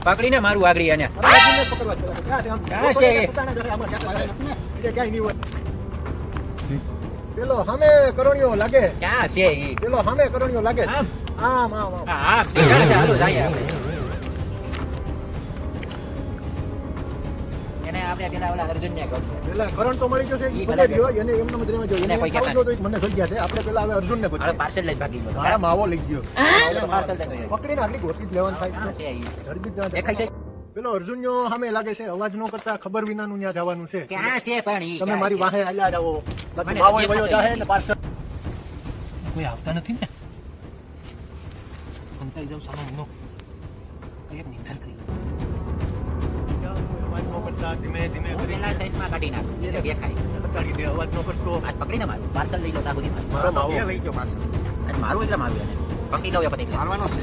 પકડીને મારું આગળી અને પેલો સામે કરણીયો લાગે. ક્યાં છે ઈ? પેલો સામે કરણીયો લાગે. આમ આમ આમ. હા ચાલો જાય આપણે. એને આપણે પેલા ઓલા અર્જુનને કહો. પેલા કરણ તો મળી જશે. ઈ ભલે રહ્યો એને એમને જ રહેવા જોઈએ. એને કોઈ કહેતો મને થઈ ગયા છે. આપણે પેલા હવે અર્જુનને પૂછીએ. હવે પાર્સલ લઈ ભાગી ગયો. મારા માવો લઈ ગયો. પાર્સલ તો ગયો. પકડીને આટલી ગોતી જ લેવાનું થાય છે. દેખાય છે. પેલો અર્જુનનો સામે લાગે છે. અવાજ નો કરતા ખબર વિનાનું ત્યાં જવાનું છે. ક્યાં છે પણ ઈ? તમે મારી વાહે આલ્યા જાવો. બાકી માવો વયો જાહે ને પાર્સલ કોઈ આવતા નથી ને. અંતઈ જાવ સાનો નો. એક નિંદર કરી. અવાજ નો કરતા ધીમે ધીમે પેલા સાઈઝમાં કાઢી નાખ. દેખાય. લગાડી દે અવાજ નો કરતો. આજ પકડીને મારું પાર્સલ લઈ લો તા બધી મારો માવો લઈ ગયો પાર્સલ. આજ મારું એટલે મારું એને પકડી લઉં પછી મારવાનો છે.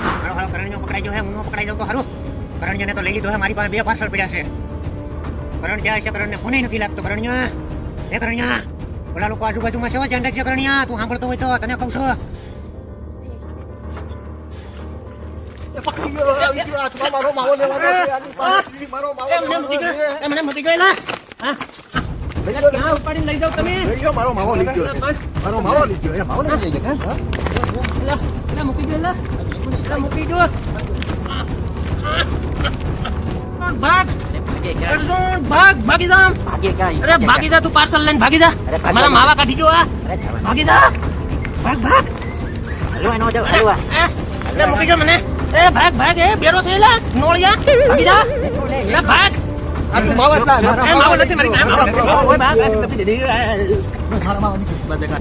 હાલો કરણ્યો પકડાઈ ગયો હે. હું પકડાઈ જાઉં તો સારું. કરણ્યને તો લઈ લીધો હે. મારી પાસે 2 પાર્સલ પડ્યા છે. કરણ જાય છે. કરણને ફોન નથી લાગતો. કરણ્યા હે કરણ્યા ઓલા લોકો આજુબાજુમાં છે. ધ્યાન રાખજે કરણ્યા. તું સાંભળતો હોય તો તને કહું છું. પકડી ગયો. આવી ગયો. હાથમાં મારો માવો લેવાનો છે. આની પાસે મારો માવો મને મટી ગયેલા. હા ક્યાં ઉપાડીને લઈ જાવ તમે? લઈ ગયો. મારો માવો લઈ ગયો. મારો માવો લઈ ગયો. એ માવો લઈ ગયો. હા એલા મૂકી ગયેલા. એલા મૂકી ગયો. ભાગ અર્જુન ભાગ ભાગી જા. અરે ભાગી જા. તું પાર્સલ લઈને ભાગી જા. મારા માવા કાઢી જો. ભાગી જા. ભાગ ભાગ. એટલે મૂકી જો મને. એ ભાગ ભાગ. એ બેરો છે એલા નોળિયા. ભાગી જા. એ ભાગ. આ તું માવો એટલા એ માવો નથી મારી પાસે. માવો ઓય ભાગ. મારા માવો બંધ કર.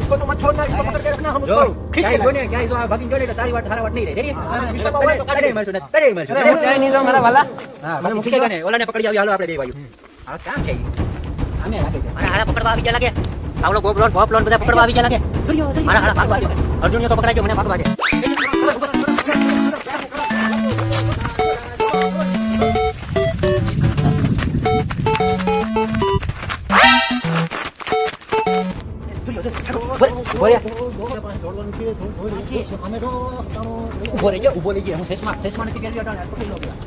इसको तो मत छोड़ना. इसको पकड़ के रखना. हम उसको खींच के જોને ક્યાં જો ભાગી જોને તો તારી વાત હારા વાત નહીં રહે. કરે મળશું ક્યાં નહીં જાવ મારા વાલા. હા મને મૂકી દે ને ઓલાને પકડી આવી. હાલો આપણે બે ભાઈઓ. હા ક્યાં છે ઈ? આમે લાગે છે. મારા હારા પકડવા આવી ગયા લાગે. આવલો ગોપલોન ભોપલોન બધા પકડવા આવી ગયા લાગે. મારા હારા ભાગવા દે. અર્જુનને તો પકડાઈ ગયો. મને ભાગવા દે. ઉભો રહી ગયો. હું સેસમાં નથી કરી રહ્યો. પકડી લો પેલા.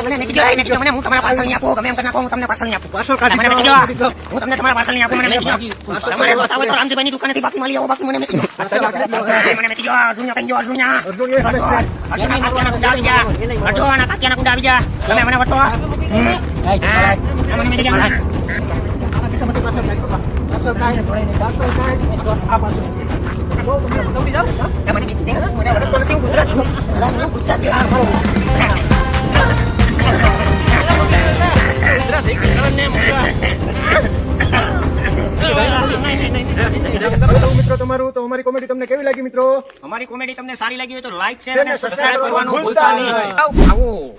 મને મેકી જો. મને હું તમારા પાર્સલ નહીં આપું. ગમે એમ કરી નાખો. હું તમને પાર્સલ નહીં આપું. પાર્સલ કાઢી મને મેકી જો. હું તમને તમારા પાર્સલ નહીં આપું. મને મેકી જો. તમારે બતાવો તો રામજીભાઈની દુકાનેથી બાકી મળી આવો. બાકી મને મેકી જો. મને મેકી જો. અર્જુનિયા કઈ જો. અર્જુનિયા કાકિયાના કુંડા આવી જા. તમે મને વટો. મને મેકી જા. મિત્રો તમારું તો અમારી કોમેડી તમને કેવી લાગી મિત્રો? અમારી કોમેડી તમને સારી લાગી હોય તો લાઈક શેર અને સબસ્ક્રાઇબ કરવાનું ભૂલતા નહીં. આવો